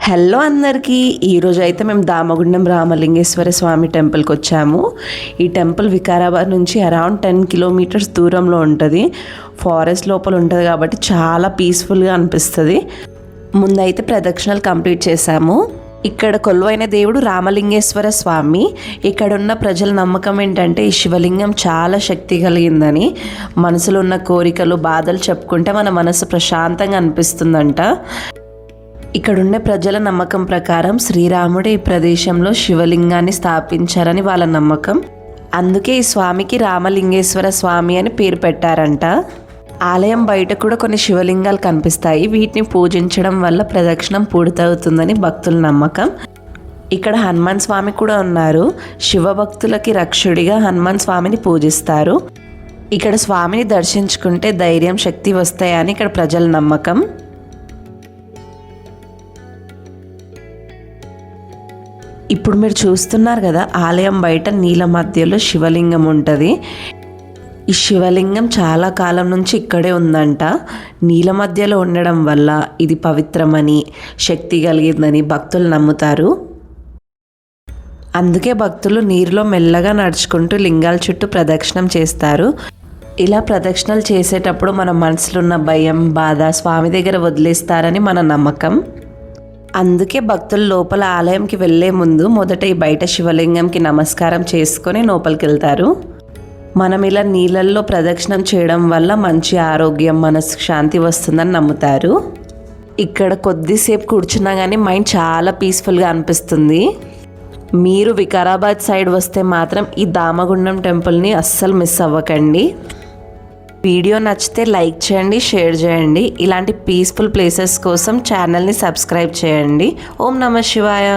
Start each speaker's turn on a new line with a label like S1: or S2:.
S1: Hello అందరికీ, ఈరోజు అయితే మేము దామగుండం రామలింగేశ్వర స్వామి టెంపుల్కి వచ్చాము. ఈ టెంపుల్ వికారాబాద్ నుంచి అరౌండ్ 10 కిలోమీటర్స్ దూరంలో ఉంటుంది. ఫారెస్ట్ లోపల ఉంటుంది కాబట్టి చాలా పీస్ఫుల్గా అనిపిస్తుంది. ముందైతే ప్రదక్షిణలు కంప్లీట్ చేశాము. ఇక్కడ కొలువైన దేవుడు రామలింగేశ్వర స్వామి. ఇక్కడున్న ప్రజల నమ్మకం ఏంటంటే ఈ శివలింగం చాలా శక్తి కలిగిందని. మనసులో ఉన్న కోరికలు బాధలు చెప్పుకుంటే మన మనసు ప్రశాంతంగా అనిపిస్తుందంట. ఇక్కడుండే ప్రజల నమ్మకం ప్రకారం శ్రీరాముడు ఈ ప్రదేశంలో శివలింగాన్ని స్థాపించారని వాళ్ళ నమ్మకం. అందుకే ఈ స్వామికి రామలింగేశ్వర స్వామి అని పేరు పెట్టారంట. ఆలయం బయట కూడా కొన్ని శివలింగాలు కనిపిస్తాయి. వీటిని పూజించడం వల్ల ప్రదక్షిణం పూర్తవుతుందని భక్తుల నమ్మకం. ఇక్కడ హనుమాన్ స్వామి కూడా ఉన్నారు. శివభక్తులకి రక్షుడిగా హనుమాన్ స్వామిని పూజిస్తారు. ఇక్కడ స్వామిని దర్శించుకుంటే ధైర్యం, శక్తి వస్తాయని ఇక్కడ ప్రజల నమ్మకం. ఇప్పుడు మీరు చూస్తున్నారు కదా, ఆలయం బయట నీళ్ళ మధ్యలో శివలింగం ఉంటుంది. ఈ శివలింగం చాలా కాలం నుంచి ఇక్కడే ఉందంట. నీళ్ళ మధ్యలో ఉండడం వల్ల ఇది పవిత్రమని, శక్తి కలిగిందని భక్తులు నమ్ముతారు. అందుకే భక్తులు నీరులో మెల్లగా నడుచుకుంటూ లింగాల చుట్టూ ప్రదక్షిణం చేస్తారు. ఇలా ప్రదక్షిణలు చేసేటప్పుడు మన మనసులో ఉన్న భయం, బాధ స్వామి దగ్గర వదిలేస్తారని మన నమ్మకం. అందుకే భక్తులు లోపల ఆలయంకి వెళ్ళే ముందు మొదట ఈ బయట శివలింగంకి నమస్కారం చేసుకొని లోపలికి వెళ్తారు. మనం ఇలా నీళ్ళల్లో ప్రదక్షిణం చేయడం వల్ల మంచి ఆరోగ్యం, మనసుకు శాంతి వస్తుందని నమ్ముతారు. ఇక్కడ కొద్దిసేపు కూర్చున్నా కానీ మైండ్ చాలా పీస్ఫుల్గా అనిపిస్తుంది. మీరు వికారాబాద్ సైడ్ వస్తే మాత్రం ఈ దామగుండం టెంపుల్ని అస్సలు మిస్ అవ్వకండి. వీడియో నచ్చితే లైక్ చేయండి, షేర్ చేయండి. ఇలాంటి పీస్ఫుల్ ప్లేసెస్ కోసం ఛానల్ని సబ్స్క్రైబ్ చేయండి. ఓం నమః శివాయ.